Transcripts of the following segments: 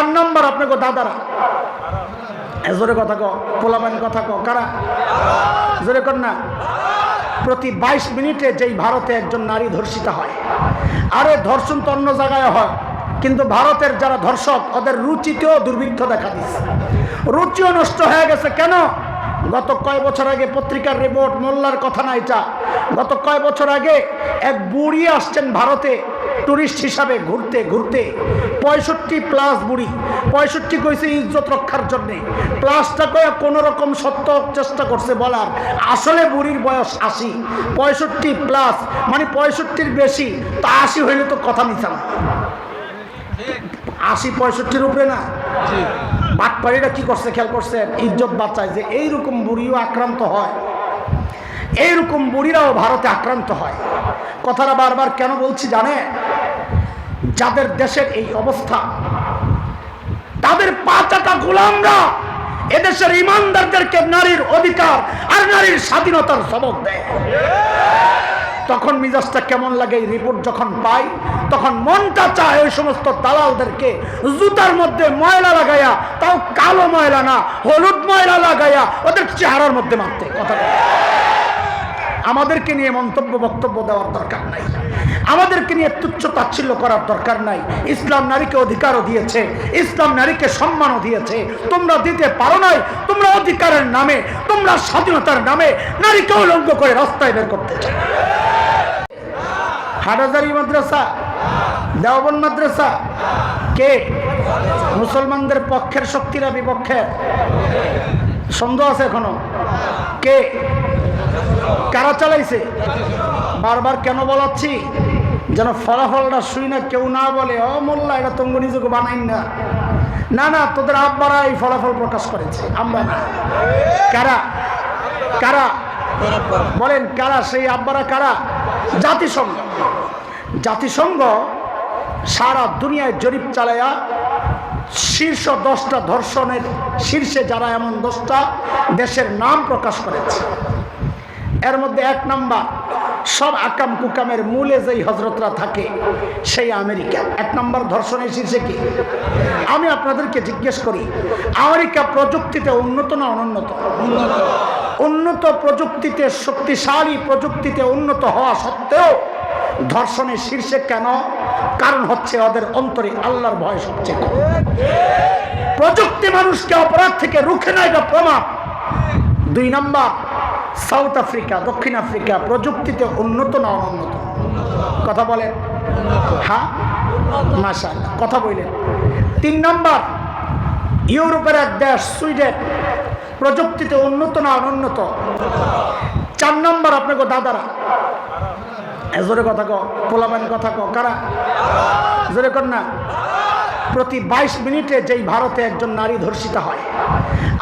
4 নম্বর আপনাকে দাদারা জোরে কথা কো, পোলাপান কথা কো, কারা জোরে কর না। প্রতি 22 মিনিটে যেই ভারতে একজন নারী ধর্ষিতা হয়, আরে ধর্ষণ তো অন্য জায়গায় হয়, কিন্তু ভারতের যারা ধর্ষক ওদের রুচিতেও দুর্ভিক্ষ দেখা দিচ্ছে, রুচিও নষ্ট হয়ে গেছে। কেন? গত কয় বছর আগে পত্রিকার রিপোর্ট, মোল্লার কথা না এটা, গত কয় বছর আগে এক বুড়ি আসছেন ভারতে টুরিস্ট হিসাবে ঘুরতে ঘুরতে, 65+ বুড়ি, 65 কইছে ইজ্জত রক্ষার জন্যে, প্লাসটা কয়ে কোনো রকম সত্য চেষ্টা করছে বলার, আসলে বুড়ির বয়স 80, 65+ মানে 65-র বেশি, তা 80 হইলে তো কথা মিছা না, 80-65-র উপরে না। বাটপাড়িরা কি করছে খেয়াল করছেন? ইজ্জত বাঁচায় যে এইরকম বুড়িও আক্রান্ত হয়, এইরকম বুড়িরাও ভারতে আক্রান্ত হয়। কথাটা বারবার কেন বলছি জানে? যাদের দেশের এই অবস্থা, তাদের 5 টাকা গোলামরা এদেশের ইমানদারদেরকে নারীর অধিকার আর নারীর স্বাধীনতার সবক দেয়। তখন মিজাজটা কেমন লাগে? এই রিপোর্ট যখন পাই তখন মনটা চায় ওই সমস্ত দালালদেরকে জুতার মধ্যে ময়লা লাগাইয়া, তাও কালো ময়লা না, হলুদ ময়লা লাগাইয়া ওদের চেহারার মধ্যে মারতে। কথা আমাদেরকে নিয়ে মন্তব্য বক্তব্য দেওয়ার দরকার নাই, আমাদেরকে নিয়ে তুচ্ছ তাচ্ছিল্য করার দরকার নাই। ইসলাম নারীকে অধিকারও দিয়েছে, ইসলাম নারীকে সম্মানও দিয়েছে। তোমরা দিতে পারো নাই, তোমরা অধিকারের নামে, তোমরা স্বাধীনতার নামে নারীকে উলঙ্গ করে রাস্তায় বের করতে চাও। হাটহাজারী মাদ্রাসা, দেওবন্দ মাদ্রাসা, কে মুসলমানদের পক্ষের শক্তিরা বিপক্ষের? সন্দেহ আছে এখনো? কে কারা চালাইছে? বারবার কেন বলাচ্ছি? যেন ফলাফলটা শুই না কেউ না বলে ও মোল্লা এটা তোমরা নিজেকে বানাইন না। না না, তোদের আব্বারা এই ফলাফল প্রকাশ করেছে, আমরা না। কারা কারা বলেন? কারা সেই আব্বারা? কারা? জাতিসংঘ। জাতিসংঘ সারা দুনিয়ায় জরিপ চালায়া শীর্ষ 10টা ধর্ষণের শীর্ষে যারা এমন 10টা দেশের নাম প্রকাশ করেছে। এর মধ্যে 1 নাম্বার, সব আকাম কুকামের মূলে যেই হজরতরা থাকে সেই আমেরিকা। 1 নাম্বার ধর্ষণের শীর্ষে কি? আমি আপনাদেরকে জিজ্ঞেস করি, আমেরিকা প্রযুক্তিতে উন্নত না অনুন্নত? উন্নত প্রযুক্তিতে, শক্তিশালী প্রযুক্তিতে উন্নত হওয়া সত্ত্বেও ধর্ষণের শীর্ষে কেন? কারণ হচ্ছে ওদের অন্তরে আল্লাহর ভয় সবচেয়ে কম। প্রযুক্তি মানুষকে অপরাধ থেকে রুখে নেয়, এটা প্রমাণ। 2 নাম্বার, সাউথ আফ্রিকা, দক্ষিণ আফ্রিকা প্রযুক্তিতে উন্নত না অনুন্নত? কথা বলেন? হ্যাঁ, মাশাআল্লাহ, কথা বলেন। 3 নাম্বার, ইউরোপের এক দেশ সুইডেন প্রযুক্তিতে উন্নত না অনুন্নত? 4 নাম্বার আপনাকে দাদারা জোরে কথা কো, পোলাপান কথা কো, কারা জোরে কর না। প্রতি 22 মিনিটে যেই ভারতে একজন নারী ধর্ষিতা হয়,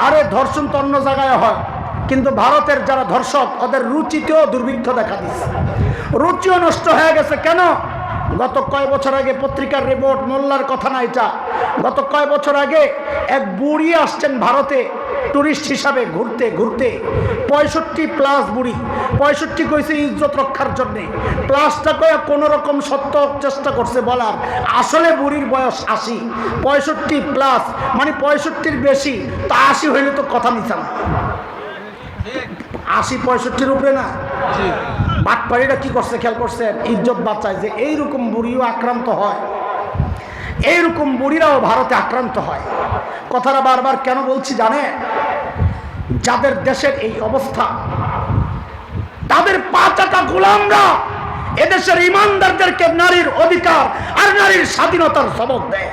আরে ধর্ষণ তো অন্য জায়গায় হয়, কিন্তু ভারতের যারা ধর্ষক ওদের রুচিতেও দুর্ভিক্ষ দেখা দিচ্ছে, রুচিও নষ্ট হয়ে গেছে। কেন? গত কয় বছর আগে পত্রিকার রিপোর্ট, মোল্লার কথা না এটা, গত কয় বছর আগে এক বুড়ি আসছেন ভারতে টুরিস্ট হিসাবে ঘুরতে ঘুরতে, 65+ বুড়ি, 65 কইছে ইজ্জত রক্ষার জন্যে, প্লাসটা কয়ে কোনো রকম সত্য চেষ্টা করছে বলার, আসলে বুড়ির বয়স 80, 65+ মানে 65-র বেশি, তা 80 হইলে তো কথা মিছা না, 80-65-র উপরে না। বাটপাড়িরা কি করছে খেয়াল করছেন? ইজ্জত বাঁচায় যে এইরকম বুড়িও আক্রান্ত হয়, এইরকম বুড়িরাও ভারতে আক্রান্ত হয়। কথাটা বারবার কেন বলছি জানে? যাদের দেশের এই অবস্থা, তাদের 5 টাকা গোলামরা এদেশের ইমানদারদেরকে নারীর অধিকার আর নারীর স্বাধীনতার সবক দেয়।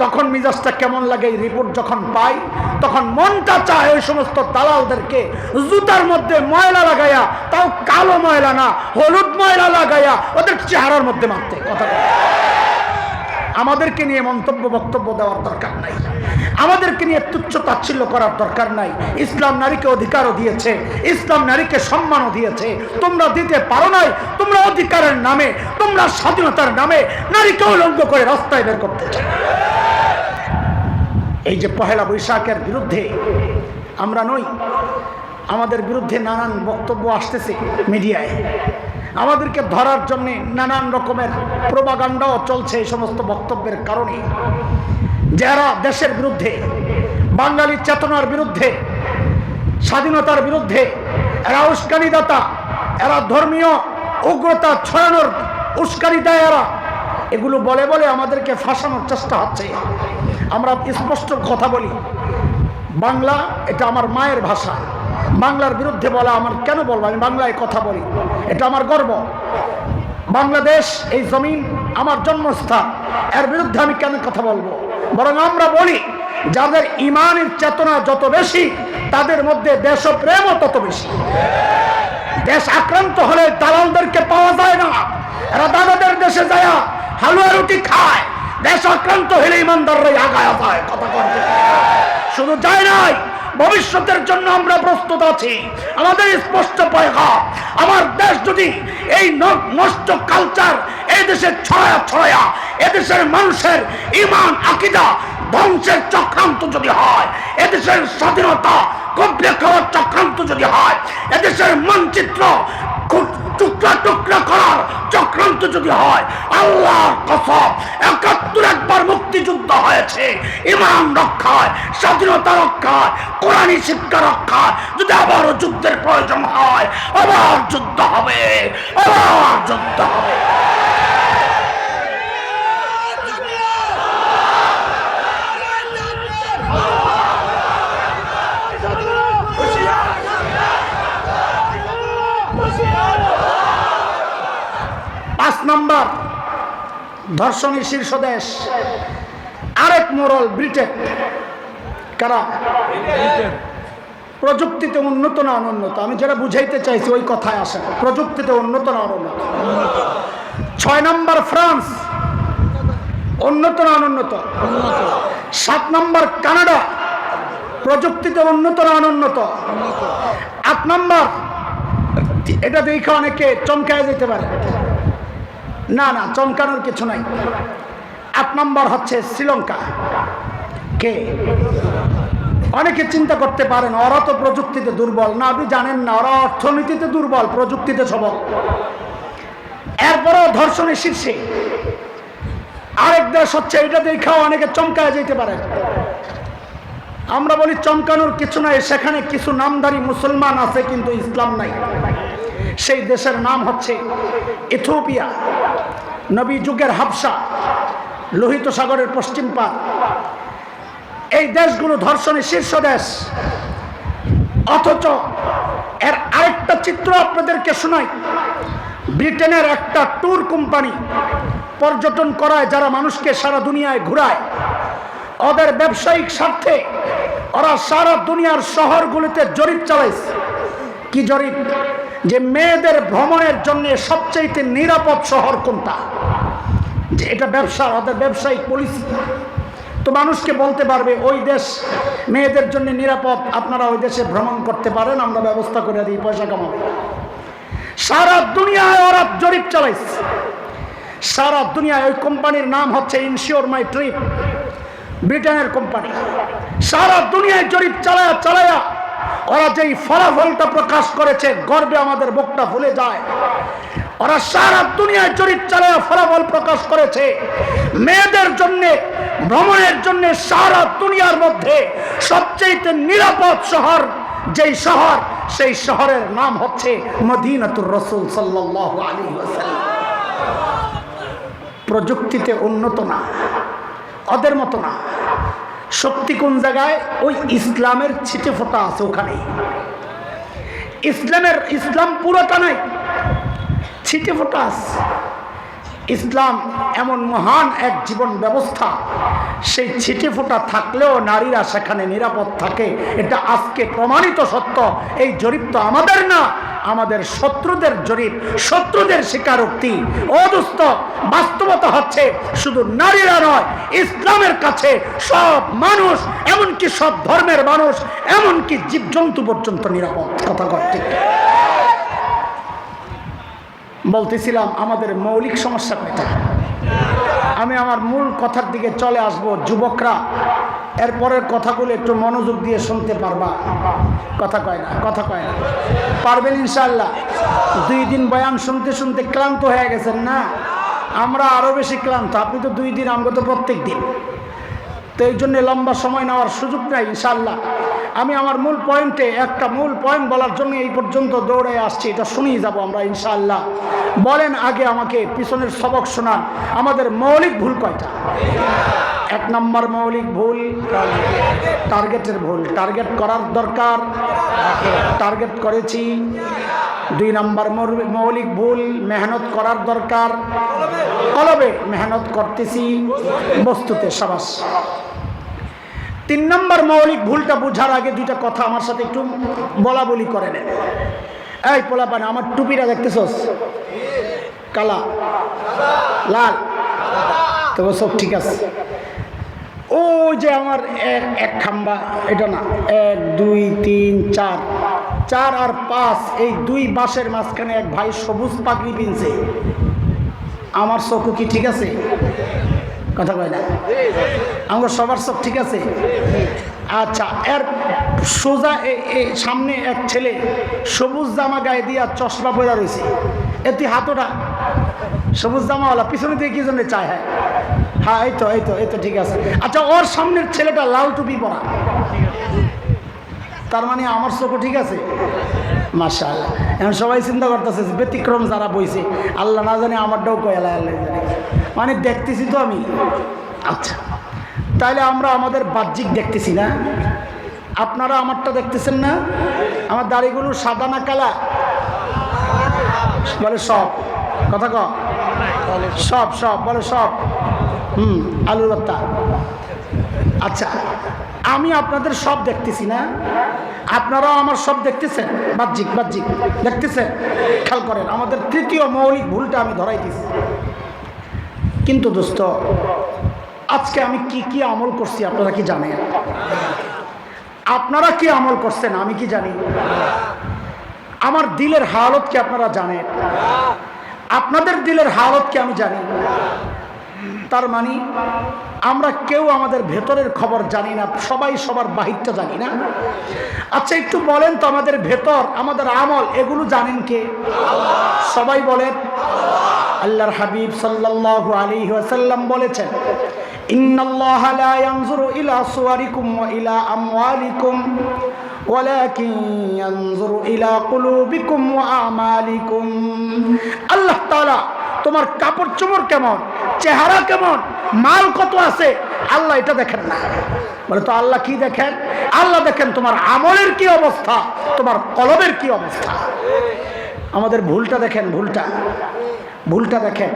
তখন মিজাজটা কেমন লাগে? এই রিপোর্ট যখন পাই তখন মনটা চায় ওই সমস্ত দালালদেরকে জুতার মধ্যে ময়লা লাগাইয়া, তাও কালো ময়লা না, হলুদ ময়লা লাগাইয়া ওদের চেহারার মধ্যে মারতে। কথা আমাদেরকে নিয়ে মন্তব্য বক্তব্য দেওয়ার দরকার নাই, আমাদেরকে নিয়ে তুচ্ছ তাচ্ছিল্য করার দরকার নাই। ইসলাম নারীকে অধিকারও দিয়েছে, ইসলাম নারীকে সম্মানও দিয়েছে। তোমরা দিতে পারো নাই, তোমরা অধিকারের নামে, তোমরা স্বাধীনতার নামে নারীকে উলঙ্গ করে রাস্তায় বের করতে চাও। এই যে পহেলা বৈশাখের বিরুদ্ধে আমরা নই, আমাদের বিরুদ্ধে নানান বক্তব্য আসতেছে মিডিয়ায়, আমাদেরকে ধরার জন্য নানান রকমের প্রোপাগান্ডাও চলছে এই সমস্ত বক্তব্যের কারণে। যারা দেশের বিরুদ্ধে, বাঙালি চেতনার বিরুদ্ধে, স্বাধীনতার বিরুদ্ধে, এরা উস্কানিদাতা, এরা ধর্মীয় উগ্রতা ছড়ানোর উস্কানি দেয়, এরা এগুলো বলে বলে আমাদেরকে ফাঁসানোর চেষ্টা হচ্ছে। আমরা স্পষ্ট কথা বলি, বাংলা এটা আমার মায়ের ভাষা। বাংলার বিরুদ্ধে বলা আমার কেন বলবো? আমি বাংলায় কথা বলি, এটা আমার গর্ব। বাংলাদেশ এই জমিন আমার জন্মস্থান, এর বিরুদ্ধে আমি কেন কথা বলবো? বরং আমরা বলি, যাদের ইমানের চেতনা যত বেশি তাদের মধ্যে দেশপ্রেমও তত বেশি। দেশ আক্রান্ত হলে দালালদেরকে পাওয়া যায় না, এরা দাদাদের দেশে যায় হালুয়া রুটি খায়। দেশ আক্রান্ত হলে ইমানদাররাই আগায় যায়। কথা বলতে শুধু যায় নাই, ভবিষ্যতের জন্য আমরা প্রস্তুত আছি। আমাদের স্পষ্ট পয়গাম, আমার দেশ যদি এই নষ্ট কালচার এই দেশে ছড়ায়া এদেশের মানুষের ইমান আকীদা ধ্বংসের চক্রান্ত যদি হয়, এদেশের স্বাধীনতা কবলে খাওয়ার চক্রান্ত যদি হয়, এদেশের মানচিত্র টুকরা টুকরা করার চক্রান্ত যদি হয়, আল্লাহর কসম ৭১ একবার মুক্তিযুদ্ধ হয়েছে ইমান রক্ষায়, স্বাধীনতা রক্ষায়, কোরআনী শিক্ষা রক্ষায়। যদি আবারও যুদ্ধের প্রয়োজন হয়, আবার যুদ্ধ হবে, আবার যুদ্ধ হবে। নাম্বার ধর্ষণের শীর্ষ দেশ আরেক মোড়ল ব্রিটেন। কারা? প্রযুক্তিতে উন্নত না অনুন্নত? আমি যেটা বুঝাইতে চাইছি ওই কথায় আসে, প্রযুক্তিতে উন্নত না অনুন্নত? ৬ নাম্বার ফ্রান্স, উন্নত না অনুন্নত? ৭ নাম্বার কানাডা, প্রযুক্তিতে উন্নত না অনুন্নত? ৮ নাম্বার, এটা দেখে অনেকে চমকায় যেতে পারে, না না চমকানোর কিছু নাই। ৮ নম্বর হচ্ছে শ্রীলঙ্কা। কে? অনেকে চিন্তা করতে পারেন ওরা তো প্রযুক্তিতে দুর্বল। না, আপনি জানেন না, ওরা অর্থনীতিতে দুর্বল, প্রযুক্তিতে সবল। এরপরও ধর্ষণের শীর্ষে আরেক দেশ হচ্ছে, এটা দেখাও অনেকে চমকায় যেতে পারে। আমরা বলি চমকানোর কিছু নাই, সেখানে কিছু নামধারী মুসলমান আছে কিন্তু ইসলাম নাই। সেই দেশের নাম হচ্ছে ইথিওপিয়া, নবী যুগের হাবশা, লোহিত সাগরের পশ্চিম পার। এই দেশগুলো ধর্ষণের শীর্ষ দেশ। অথচ এর আরেকটা চিত্র আপনাদেরকে শোনাই। ব্রিটেনের একটা ট্যুর কোম্পানি পর্যটন করায়, যারা মানুষকে সারা দুনিয়ায় ঘুরায়, ওদের ব্যবসায়িক স্বার্থে ওরা সারা দুনিয়ার শহরগুলিতে জরিপ চালাইছে। কি জরিপ? যে মেয়েদের ভ্রমণের জন্য সবচেয়ে নিরাপদ শহর কোনটা, যে এটা ব্যবসা, ওদের ব্যবসায়িক পলিসি। তো মানুষকে বলতে পারবে ওই দেশ মেয়েদের জন্য নিরাপদ, আপনারা ওই দেশে ভ্রমণ করতে পারেন, আমরা ব্যবস্থা করে দিই, পয়সা কামাবে। সারা দুনিয়ায় ওরা জরিপ চালাইছে, সারা দুনিয়ায়। ওই কোম্পানির নাম হচ্ছে ইনশিওর মাই ট্রিপ, ব্রিটেনের কোম্পানি। সারা দুনিয়ায় জরিপ চালায়া ওরা যেই ফলাফলটা প্রকাশ করেছে, গর্বে আমাদের বুকটা ফুলে যায়। ওরা সারা দুনিয়ায় জরিপ চালায়া ফলাফল প্রকাশ করেছে, মেয়েদের জন্য ভ্রমণের জন্য সারা দুনিয়ার মধ্যে সবচেয়ে নিরাপদ শহর যেই শহর, সেই শহরের নাম হচ্ছে মদিনাতুর রাসূল সাল্লাল্লাহু আলাইহি ওয়াসাল্লাম। প্রযুক্তিতে উন্নত না, ওদের মতো না। শক্তি কোন জায়গায়? ওই ইসলামের ছিটে ফোটা আছে ওখানে। ইসলাম পুরোটা নাই, ছিটে ফোটা আছে। ইসলাম এমন মহান এক জীবন ব্যবস্থা, সেই ছিটে ফোটা থাকলেও নারীরা সেখানে নিরাপদ থাকে। এটা আজকে প্রমাণিত সত্য। এই জরিপ তো আমাদের না, আমাদের শত্রুদের জরিপ, শত্রুদের স্বীকারোক্তি। ও দোস্ত, বাস্তবতা হচ্ছে শুধু নারীরা নয়, ইসলামের কাছে সব মানুষ, এমনকি সব ধর্মের মানুষ, এমনকি জীবজন্তু পর্যন্ত নিরাপদ। কথা কয় ঠিক? বলতেছিলাম আমাদের মৌলিক সমস্যা কয়টা। আমি আমার মূল কথার দিকে চলে আসব। যুবকরা এরপরের কথাগুলো একটু মনোযোগ দিয়ে শুনতে পারবা? কথা কয় না, কথা কয় না। পারবেন ইনশাআল্লাহ? 2 দিন বয়ান শুনতে শুনতে ক্লান্ত হয়ে গেছেন না? আমরা আরো বেশি ক্লান্ত। আপনি তো 2 দিন, আমরা তো প্রত্যেক দিন। তো এই জন্য লম্বা সময় নেওয়ার সুযোগ নাই ইনশাআল্লাহ। আমি আমার মূল পয়েন্টে একটা মূল পয়েন্ট বলার জন্য এই পর্যন্ত দৌড়ে আসছি, এটা শুনেই যাব আমরা ইনশাআল্লাহ। বলেন আগে আমাকে পিছনের সবক শোনান, আমাদের মৌলিক ভুল কয়টা? 1 নম্বর মৌলিক ভুল টার্গেটের ভুল। টার্গেট করার দরকার, টার্গেট করেছি। 2 নম্বর মৌলিক ভুল মেহনত করার দরকার, কলবে মেহনত করতেছি, বস্তুতে সাবাস। 3 নম্বর মৌলিক ভুলটা বোঝার আগে 2টা কথা আমার সাথে একটু বলা বলি করে নেন। এই পোলাপান, আমার টুপিটা দেখতেছস? কালা, লাল, তবে সব ঠিক আছে। ওই যে আমার এক খাম্বা, এটা না, 1 2 3 4, 4 আর 5, এই 2 বাঁশের মাঝখানে এক ভাই সবুজ পাগড়ি পিনছে। আমার চোখ কি ঠিক আছে? কথা কয় না? আমার সবার চোখ ঠিক আছে? আচ্ছা, এর সোজা সামনে এক ছেলে সবুজ জামা গায়ে দিয়া চশমা পরা রয়েছে। এতে হাতটা সবুজ জামাওয়ালা পিছনে দিয়ে কি জন্য চায়? হ্যাঁ হ্যাঁ, এই তো এই তো এই তো ঠিক আছে। আচ্ছা, ওর সামনের ছেলেটা লাল টুপি পরা, তার মানে আমার চোখও ঠিক আছে? মাশাআল্লাহ। এখন সবাই চিন্তা করতেছে ব্যতিক্রম যারা বইছে, আল্লাহ না জানে আমারটাও কয়ালা, আল্লাহ জানে। মানে দেখতেছি তো আমি। আচ্ছা, তাইলে আমরা আমাদের বাহ্যিক দেখতেছি না? আপনারা আমারটা দেখতেছেন না? আমার দাড়িগুলো সাদা না কালা? বলে সব। কথা ক, সব সব বলে সব। আলুর ভর্তা। আচ্ছা, আমি আপনাদের সব দেখতেছি না? আপনারাও আমার সব দেখতেছেন? বাহ্যিক বাহ্যিক দেখতেছেন? খেয়াল করেন, আমাদের 3য় মৌলিক ভুলটা আমি ধরাই দিছি। কিন্তু দোস্ত, আজকে আমি কি কি আমল করছি আপনারা কি জানেন? আপনারা কি আমল করছেন আমি কি জানি? আমার দিলের হালত কি আপনারা জানেন? আপনাদের দিলের হালত কি আমি জানি? তার মানে আমরা কেউ আমাদের ভেতরের খবর জানি না, সবাই সবার বাহিরটা জানি না। আচ্ছা, একটু বলেন তো, আমাদের ভেতর, আমাদের আমল, এগুলো জানেন কে? সবাই বলেন। আল্লাহর হাবিব সাল্লাল্লাহু আলাইহি ওয়াসাল্লাম বলেছেন, ইন্নাল্লাহা লা ইয়ানজুরু ইলা সুওয়ারিকুম ওয়া ইলা আমওয়ালিকুম ওয়ালাকিন ইয়ানজুরু ইলা কুলুবিকুম ওয়া আমালিকুম। আল্লাহ তাআলা তোমার কাপড় চোপড় কেমন, চেহারা কেমন, মাল কত আছে, আল্লাহ এটা দেখেন না। বলে তো আল্লাহ কি দেখেন? আল্লাহ দেখেন তোমার আমলের কি অবস্থা, তোমার কলবের কি অবস্থা। আমাদের ভুলটা দেখেন, ভুলটা দেখেন।